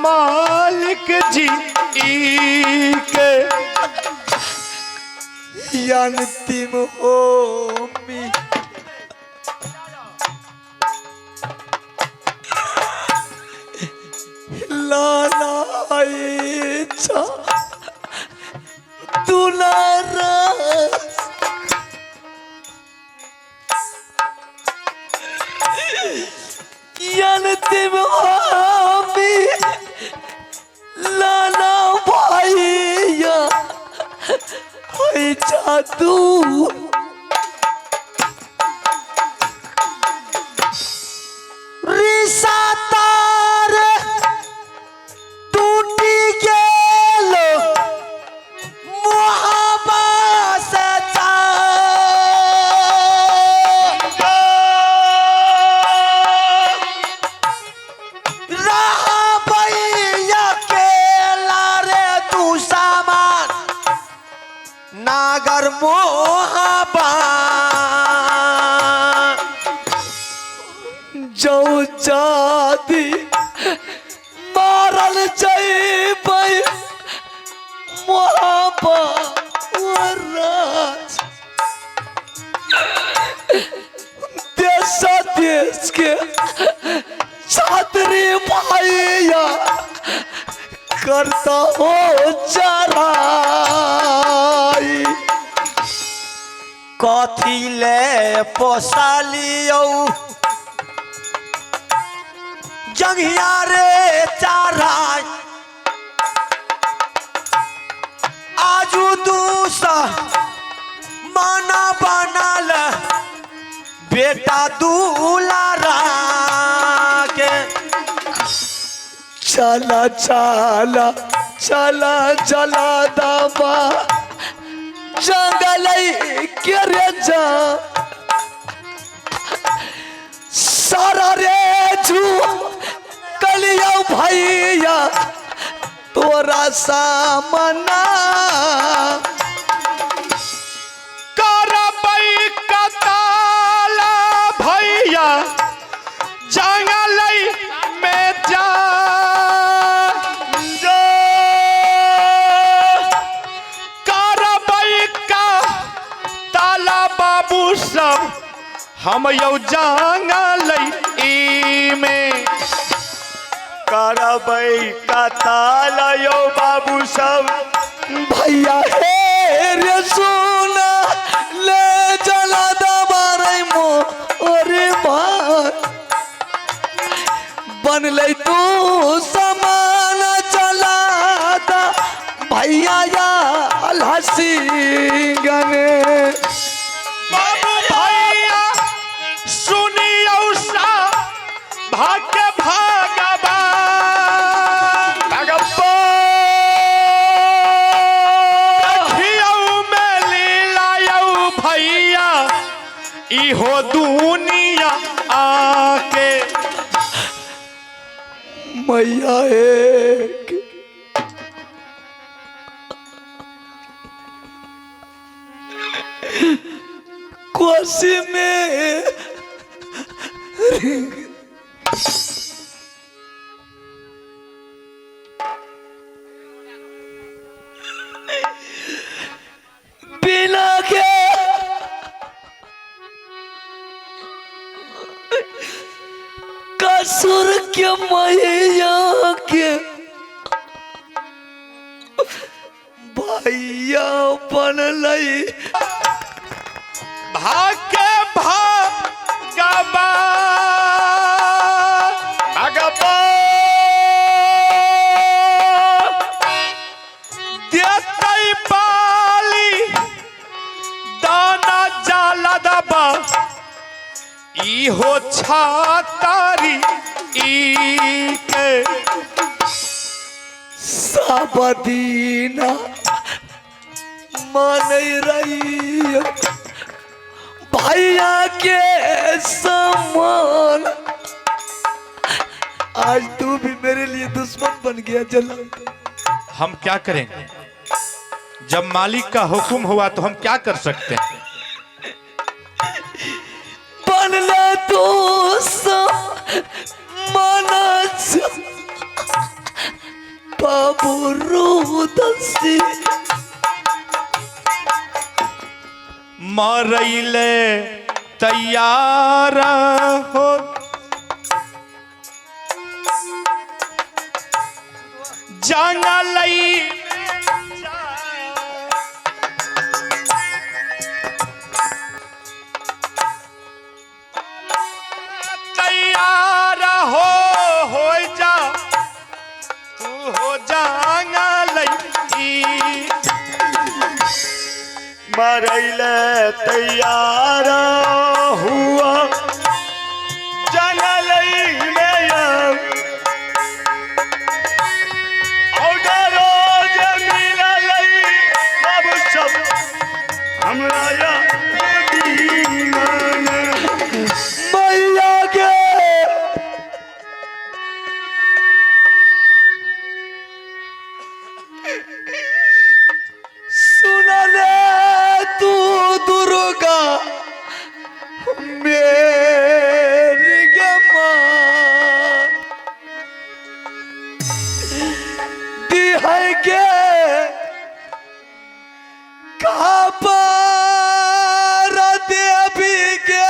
मालिक जी के अंतिम होमी लाना इच्छा दुलारा अंतिम होमी लाना भैया जादू रिसा तार टूटी गेलो मोहब्बत से रहा भैया के लारे तू सामान नागर मोहबा जो जादी मारल जैबै मोहबा वराज देश देश के छात्री भैया करता हो चराई कथी ले पोसालियो जंगिया रे चाराई आजू दूसा माना बनाल बेटा दूलारा के चला चला चला चला दाबा जंगल के रे जा सारा रे जू कलिया भैया तोरा सामना करबै कताला भैया जंगल में जा करबै कताला बाबू सब हम यौ जंगल में करबै कताला यो बाबू सब भैया हे रे सोना ले चला दबारे मो अरे भाई बनले तू समान चला दा भैया या हसी गने बाबू भैया सुनियो सा भाग्य इहो दुनिया आके मैया एक कोसी में बिना के कसुर के मैया के भैया बनलै भाग्य भगवा देतै पाली दाना जाला दबा इहो छातारी के साबदीना मन रही भैया के समान आज तू भी मेरे लिए दुश्मन बन गया जला हम क्या करें जब मालिक का हुक्म हुआ तो हम क्या कर सकते हैं बनले तू मन बाबू रुदसी मरैले तैयार हो जंगलई तैयार हो जा तू हो जंगलई मरैले तैयार हुआ जंगलई में और रोज मिललई सब सब हमरा या मैया के सुनले तू दुर्गा मेरी के माँ दिहाई के कहाँ पर देवी के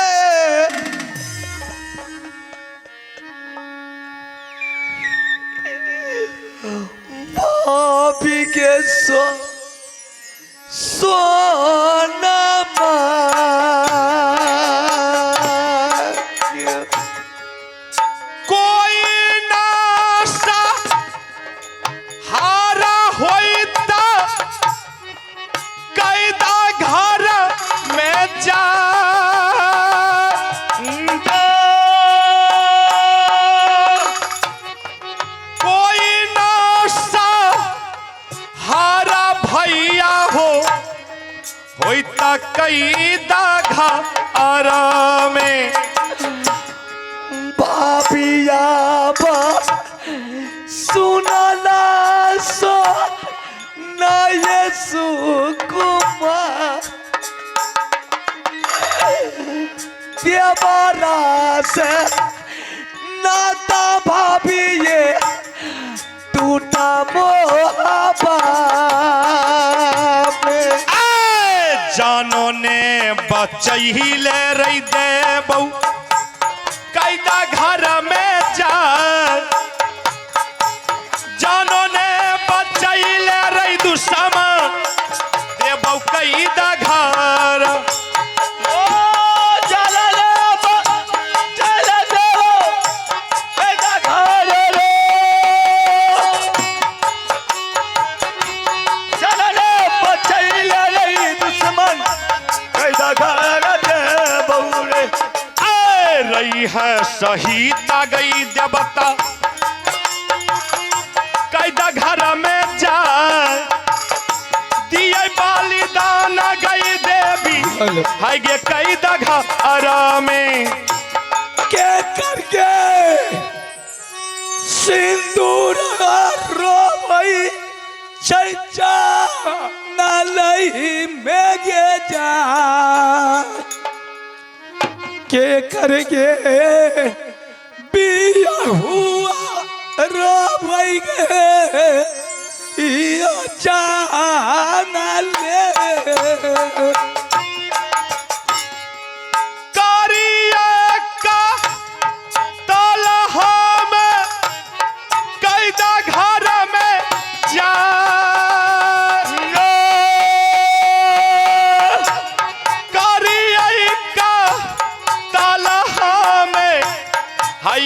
भाभी के सोना कोई नासा हारा होइता कैदा घर में जा कोई नासा हारा भैया हो होइता कैदा घर में भाभिया बा सुनला सो नये सुकुमा देवरा से नाता भाभी ये टूटा मोहब्बत में जानो ने बचैले रही दे बहू कैदा घर में जा जानो ने बचैले रही दुश्मन दे बहू कैदा घर रही है शहीद आ गई देवता कैदा घर में जा दिए बलिदान गई देवी है गे कैदा घर में के करके सिंदूर रोवई चैचा नलई में गे जा के करके बिया हुआ रोवई गे यो जाना ले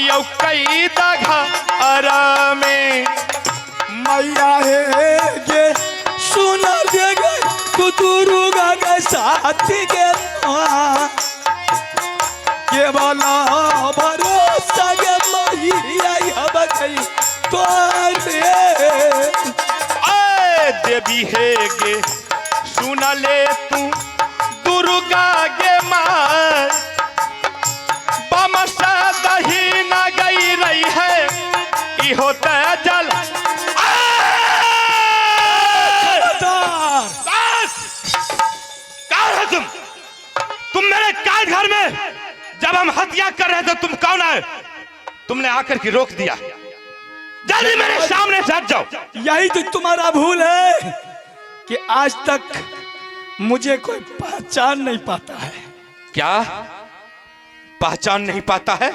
कैदा घर में मैया है गे सुना देगे तू दुर्गा के साथी के वाला भरोसा के मैया अब गई देवी है गे सुन ले तू दुर्गा गे माँ बमसा दही न गई रही है होता जल तुम मेरे काट घर में जब हम हत्या कर रहे थे तुम कौन आए? तुमने आकर के रोक दिया जल्दी मेरे सामने से हट जाओ। यही तो तुम्हारा भूल है कि आज तक मुझे कोई पहचान नहीं पाता है। क्या पहचान नहीं पाता है?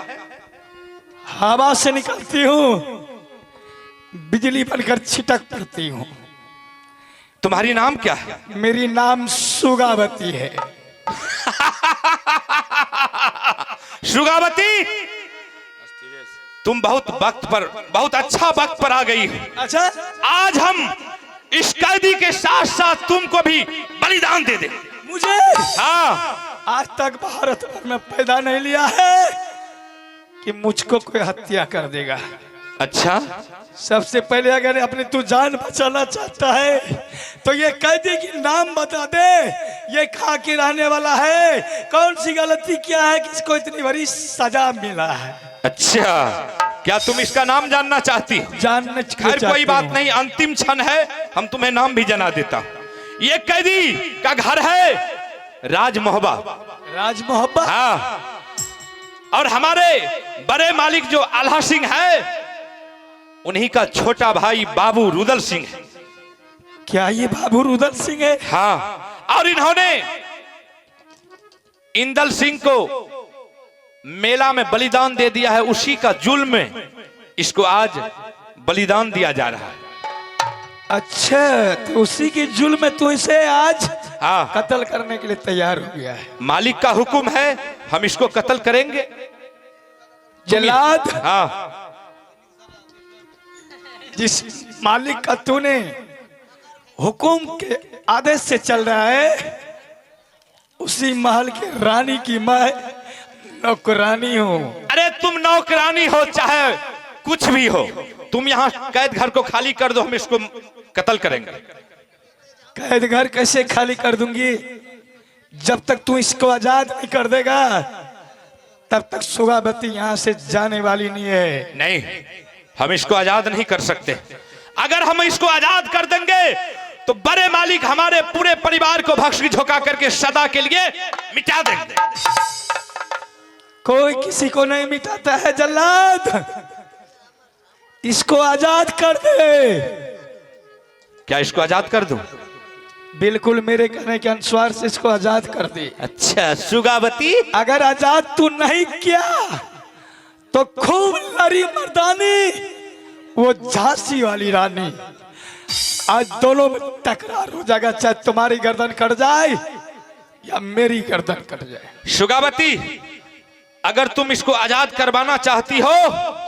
हवा से निकलती हूँ, बिजली बनकर छिटक पड़ती हूँ। तुम्हारी नाम क्या है? मेरी नाम सुगावती है। सुगावती, तुम बहुत अच्छा वक्त पर आ गई हो। अच्छा, आज हम इस कैदी के साथ साथ तुमको भी बलिदान दे दे। मुझे हाँ, आज तक भारत भर में पैदा नहीं लिया है कि मुझको कोई हत्या कर देगा। अच्छा, सबसे पहले अगर अपनी तू जान बचाना चाहता है तो ये कैदी की नाम बता दे, ये कहाँ के रहने वाला है, कौन सी गलती किया है कि इसको इतनी बड़ी सजा मिला है। अच्छा, क्या तुम इसका नाम जानना चाहती हो? जानने खैर कोई बात नहीं, अंतिम क्षण है, हम तुम्हें नाम भी जना देता हूं। ये कैदी का घर है राज मोहब्बा। राज मोहब्बत। हाँ, और हमारे बड़े मालिक जो आल्हा सिंह है, उन्हीं का छोटा भाई बाबू रुदल सिंह है। क्या ये बाबू रुदल सिंह है? हाँ, और इन्होंने इंदल सिंह को मेला में बलिदान दे दिया है। उसी का जुल्म में इसको आज बलिदान दिया जा रहा है। अच्छा, तो उसी के जुल्म में तू इसे आज हाँ, कत्ल करने के लिए तैयार हो गया है। मालिक का हुक्म है, हम इसको कत्ल करेंगे। जल्लाद, हाँ, जिस मालिक का तूने हुकुम के आदेश से चल रहा है, उसी महल के रानी की मैं नौकरानी हूँ। अरे तुम नौकरानी हो चाहे कुछ भी हो, तुम यहाँ कैद घर को खाली कर दो, हम इसको कत्ल करेंगे। कैद घर कैसे खाली कर दूंगी? जब तक तू इसको आजाद नहीं कर देगा तब तक सुगावती यहाँ से जाने वाली नहीं है। नहीं, हम इसको आजाद नहीं कर सकते। अगर हम इसको आजाद कर देंगे तो बड़े मालिक हमारे पूरे परिवार को भस्म झोंका करके सदा के लिए मिटा देंगे। कोई किसी को नहीं मिटाता है जल्लाद, इसको आजाद कर दे। क्या इसको आजाद कर दूं? बिल्कुल मेरे कहने के अनुसार से इसको आजाद कर दे। अच्छा सुगावती, अगर आजाद तू नहीं किया तो खूब लड़ी मर्दानी वो झांसी वाली रानी, आज दोनों में टकरार हो जाएगा, चाहे तुम्हारी गर्दन कट जाए या मेरी गर्दन कट जाए। सुगावती, अगर तुम इसको आजाद करवाना चाहती हो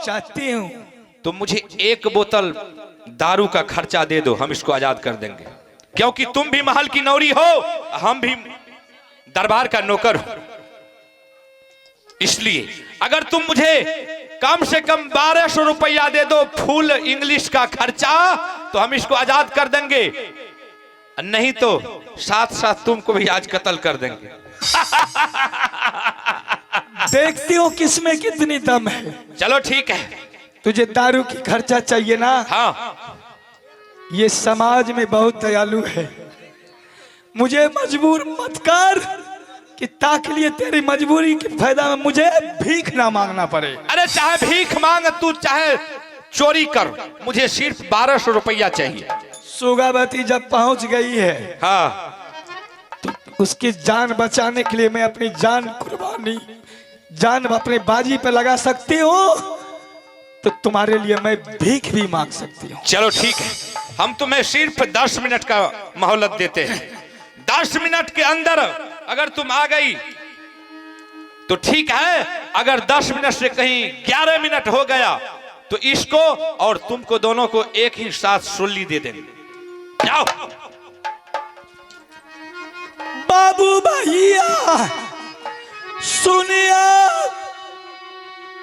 चाहती हूँ तो मुझे 1 बोतल दारू का खर्चा दे दो, हम इसको आजाद कर देंगे। क्योंकि तुम भी महल की नौरी हो, हम भी दरबार का नौकर हो, इसलिए अगर तुम मुझे कम से कम 1200 रुपया दे दो फुल इंग्लिश का खर्चा, तो हम इसको आजाद कर देंगे। नहीं तो साथ साथ तुमको भी आज कत्ल कर देंगे। देखती हूँ किसमें कितनी दम है। चलो ठीक है। तुझे दारू की खर्चा चाहिए ना? हाँ, ये समाज में बहुत दयालु है, मुझे मजबूर मत कर कि ताकि लिए तेरी मजबूरी के फायदा में मुझे भीख ना मांगना पड़े। अरे चाहे भीख मांग तू, चाहे चोरी कर, मुझे सिर्फ 1200 रुपया चाहिए। सुगावती जब पहुंच गई है, हाँ, तो उसकी जान बचाने के लिए मैं अपनी जान कुर्बानी, जान अपने बाजी पे लगा सकती हूँ, तो तुम्हारे लिए मैं भीख भी मांग सकती हूँ। चलो ठीक है, हम तुम्हें सिर्फ 10 मिनट का मोहलत देते हैं। 10 मिनट के अंदर अगर तुम आ गई तो ठीक है, अगर 10 मिनट से कहीं 11 मिनट हो गया तो इसको और तुमको दोनों को एक ही साथ सुल्ली दे देंगे। जाओ। बाबू भैया सुनिया,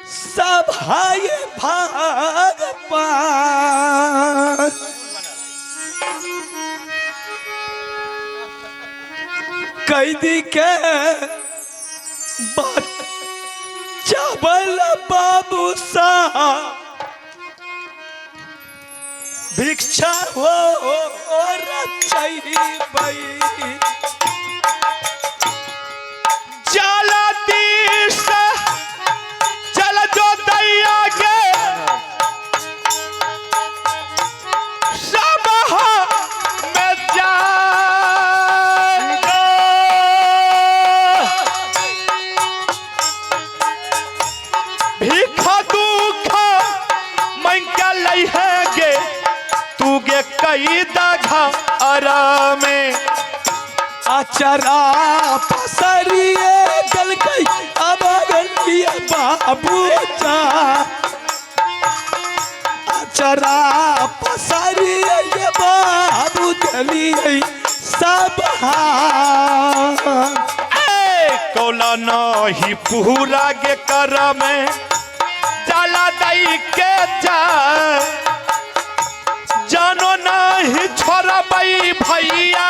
सब हाय भाग पार, कैदी के बच्चा बल बाबू साहब, भिक्षा हो रचई बई, चला तीस चल जो दैया के अचरा पसरिए गल गई अब गलिया बाबू जा अचरा पसरिए ये बाबू गलिए सब कोला नहीं पूरा के कर में जाला दई के जा जानो नहीं छोरा बई भैया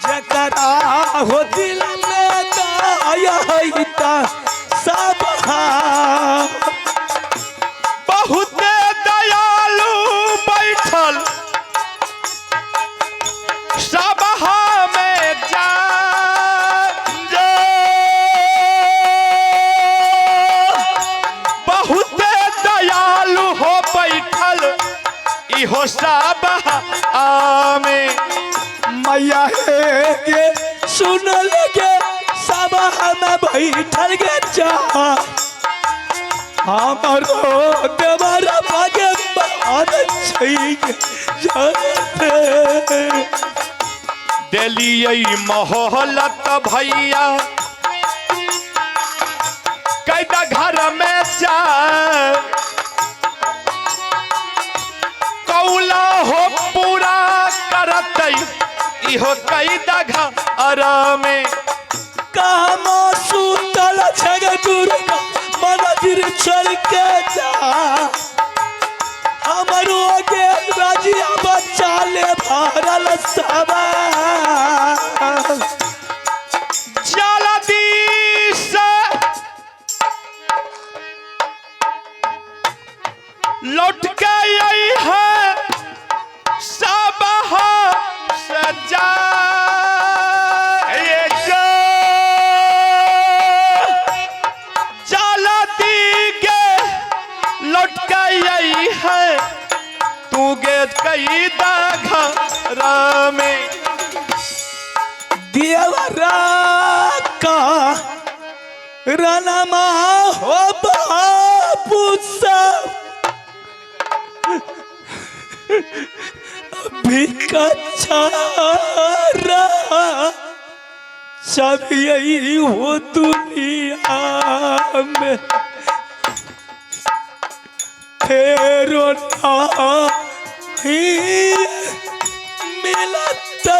जकरा हो दिल में दाया है सब बहुत दयालु बैठल सभा में जा बहुत दयालु हो बैठल इहो सभा में मैया हे सुन लगे सब हम बैठल गे जा हमारो देवरा भागे मान छै जानते दिलियै मोहलत भैया कैदा घर में जा कौला हो पूरा करतै इहो कैदा घर में काम सुतल छग दुर्गा मंदिर चल के जा हमारो के राजिया बच्चा ले भरल सब जल्दी से लौट के आई है सब सजा जल्दी के लौट के आई है तू गे कई घर में देवरा का रनमा हो बापू सब अभी कच्चा सब यही हो दुनिया में फेरो नहीं मिलता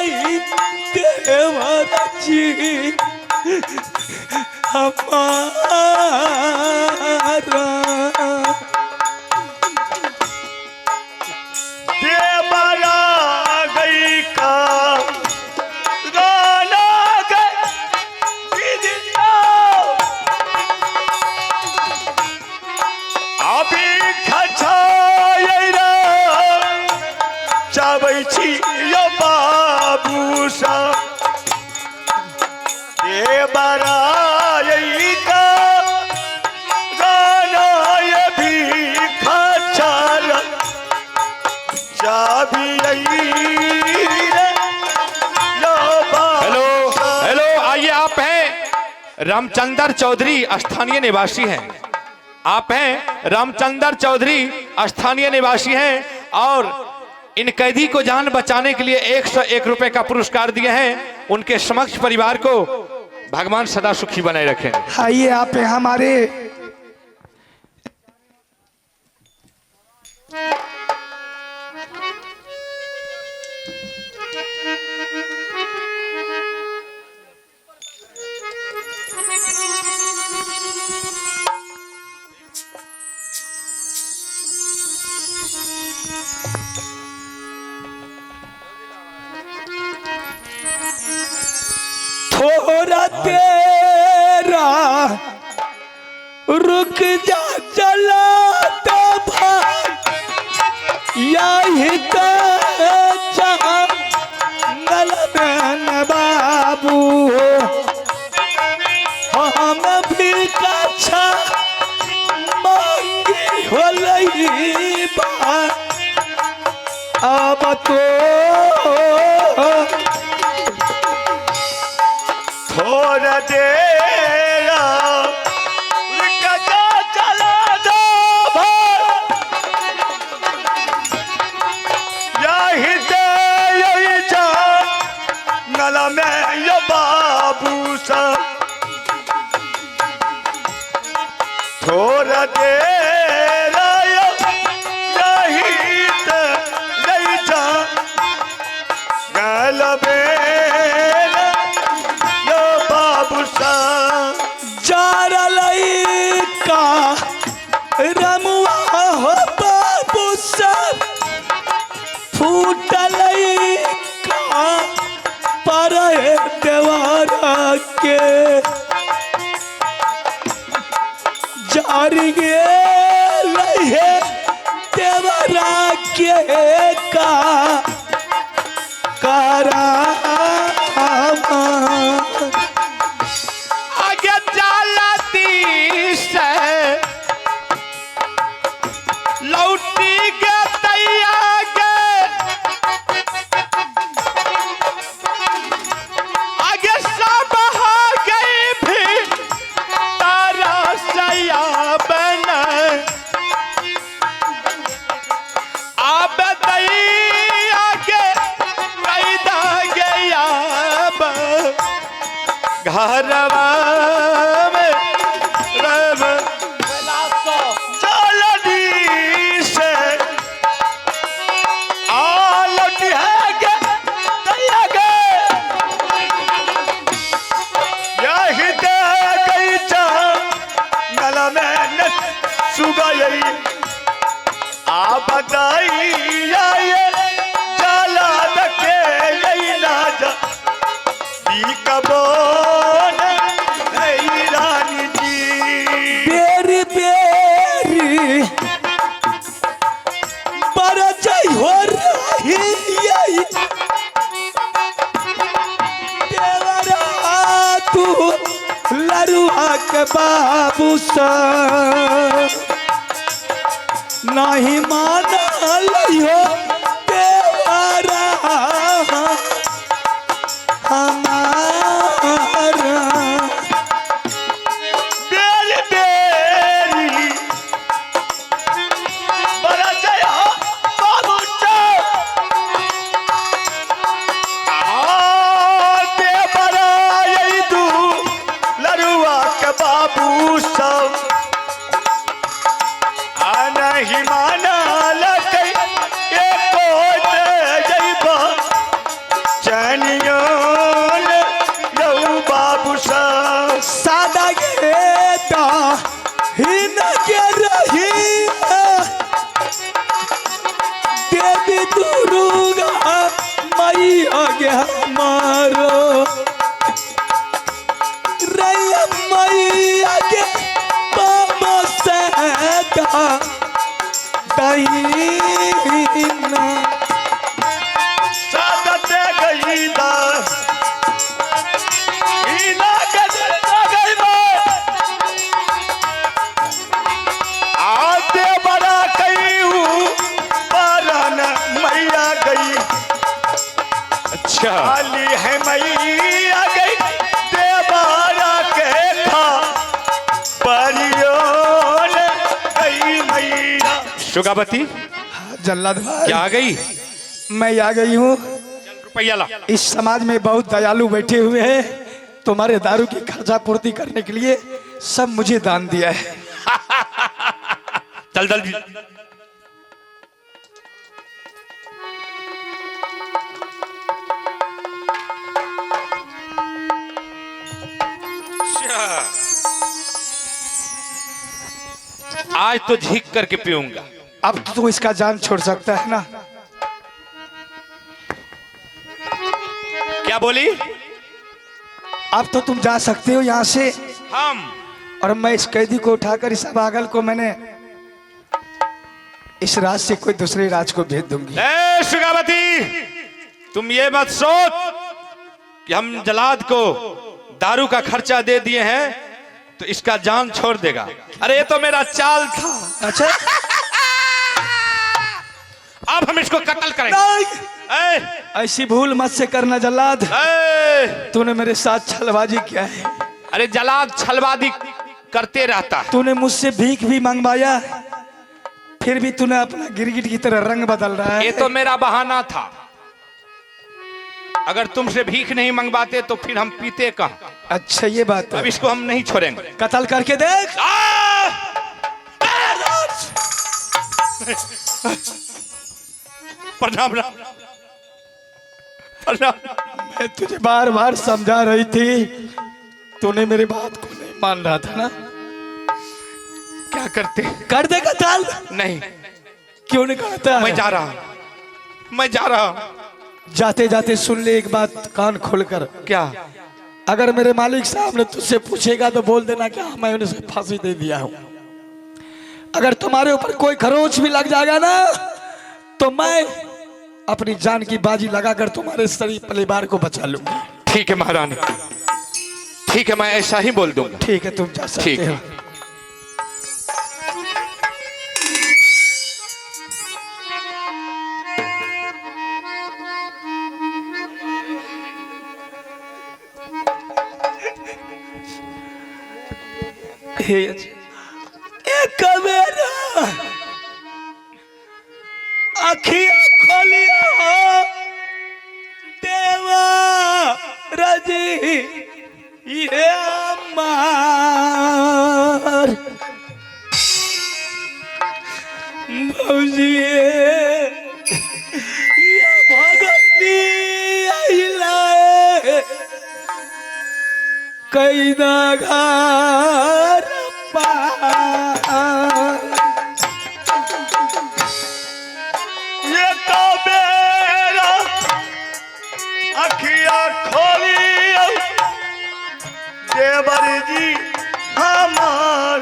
देवर जी हमारा देवरा गई का गाना गई अभी खछायरा चाबै छी यो बाबू सा देवरा यही का गाना ये भी खछारा चाबी हेलो हेलो आइए आप हैं रामचंद्र चौधरी स्थानीय निवासी हैं आप हैं रामचंद्र चौधरी स्थानीय निवासी हैं और इन कैदी को जान बचाने के लिए 101 रुपए का पुरस्कार दिए हैं उनके समक्ष परिवार को भगवान सदा सुखी बनाए रखें आइए आप हमारे थोड़ा तेरा रुक जा चला तो भाई यही तो जंगल में बाबू हम भी कच्छा मांगी हो लई अब तो थोड़ा देरा रुकता चला दो यही दे यही जा नला में ये बाबू सा थोड़ा देर यही नहीं जा गलबे ये बाबू सा जारलई का रमुआ हो बाबू सब फूटलई का पर देवारा के जार गे लहे देवारा के का करा आगे जालती से लौटी गे तैया गे आगे सब हो गई भी तारा सया बन अब दैया गे कैदा गया घरवा में रब जलदी से आलटी है गे दैया गे यही दे गई चा गला में न सुगई आ बताइया ये जला दके यही ना जा दी कबोन नहीं रानी जी बेरी बेरी बरजई हो रही यही देवरा तू लरुआ के बाबू सा नहीं माना लियो देवरा हमारा बेरी बेरी बड़ा जय हो बाबू दे बड़ा यही तू लरुआ के बाबू सब नहीं माना लगे एको जैबा चनियो यऊ बाबू सब सादा गेटा हिन के रही देवी दुर्गा मई आगे हमारो रैया मई आगे बाबा सदा दहीना सादत गई दा इना के गई बा आते बड़ा कईऊ पारन मैया गई अच्छा खाली है मैया गई देवारा के खा परियोन गई मैया शुगावती जल्लाद भाई क्या आ गई? मैं आ गई हूँ। रुपया ला। इस समाज में बहुत दयालु बैठे हुए हैं, तुम्हारे दारू की खर्चा पूर्ति करने के लिए सब मुझे दान दिया है। चल जल्दी। आज तो झीक करके पीऊंगा। अब तो इसका जान छोड़ सकता है ना? क्या बोली? अब तो तुम जा सकते हो यहाँ से। हम और मैं इस कैदी को उठाकर इस अभागल को मैंने इस राज से कोई दूसरे राज को भेज दूंगी। ए शुगावती, तुम ये मत सोच कि हम जलाद को दारू का खर्चा दे दिए हैं तो इसका जान छोड़ देगा। अरे ये तो मेरा चाल था। अच्छा अब हम इसको कत्ल करेंगे। नहीं, ऐसी भूल मत से करना जल्लाद। तूने मेरे साथ छलबाजी किया है। अरे जलाद छलबाजी करते रहता है। तूने मुझसे भीख भी मंगवाया, फिर भी तूने अपना गिरगिट की तरह रंग बदल रहा है। ये तो मेरा बहाना था। अगर तुमसे भीख नहीं मंगवाते तो फिर हम पीते कहाँ। अच्छा ये बात अब है। इसको हम नहीं छोड़ेंगे। कत्ल करके देख। प्रणाम प्रणाम। मैं तुझे बार बार समझा रही थी, तूने मेरी बात को नहीं मान रहा था ना। क्या करते? कर दे कत्ल। नहीं, क्यों नहीं करता? मैं जा रहा। जाते जाते सुन ले एक बात कान खोलकर। क्या? अगर मेरे मालिक साहब ने तुझसे पूछेगा तो बोल देना कि हाँ मैं उन्हें फांसी दे दिया हूं। अगर तुम्हारे ऊपर कोई खरोच भी लग जाएगा ना तो मैं अपनी जान की बाजी लगाकर तुम्हारे शरीफ परिवार को बचा लूंगा। ठीक है महारानी, ठीक है, मैं ऐसा ही बोल दूंगा। ठीक है, तुम जा सकते हो। एक मेरा अखियां खोलिया हो देवा रजी ये अम्मार भौजी ये भगती आइलाए कई दगार ये तो मेरा अखियां खोली देवर जी हमार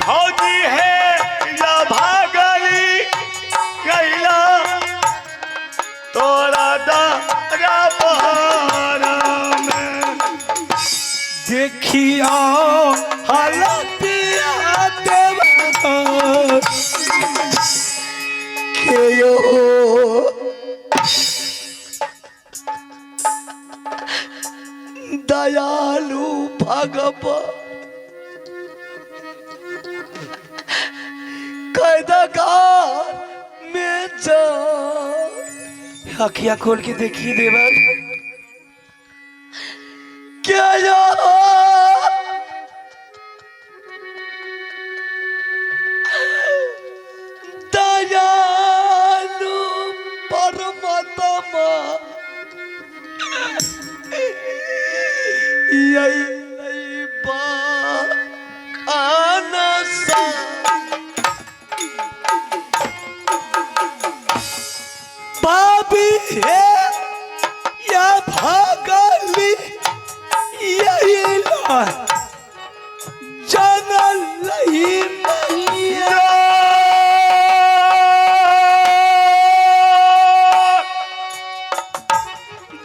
भौजी है या भागली कैला तोरा दारा बहारा में देखिया हालतिया देवा के यो दयालु भगवान कैदगार में जा। अखियां खोल के देखिए देवर, क्या दयालु परमात्मा यही नहीं आनसा भाभी है या भागली यही ला जानल नहीं मैया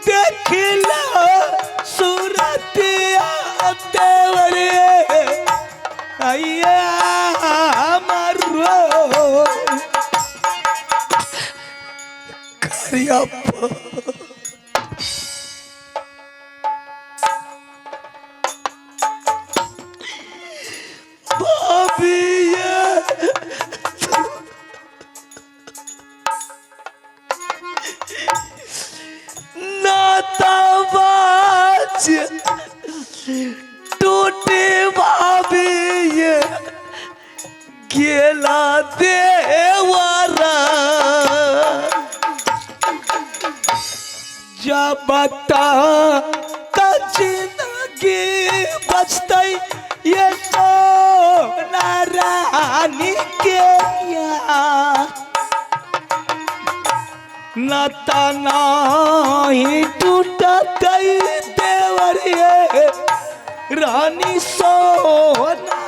देखिला सूरतिया देवरे आया हमारो करियप्पा भाभी नातावाज टूटे भाभी गेला देवारा जब बता का जिंदगी बचते ये तो नारानी के नता नहीं टूटा कई देवर ये रानी सोना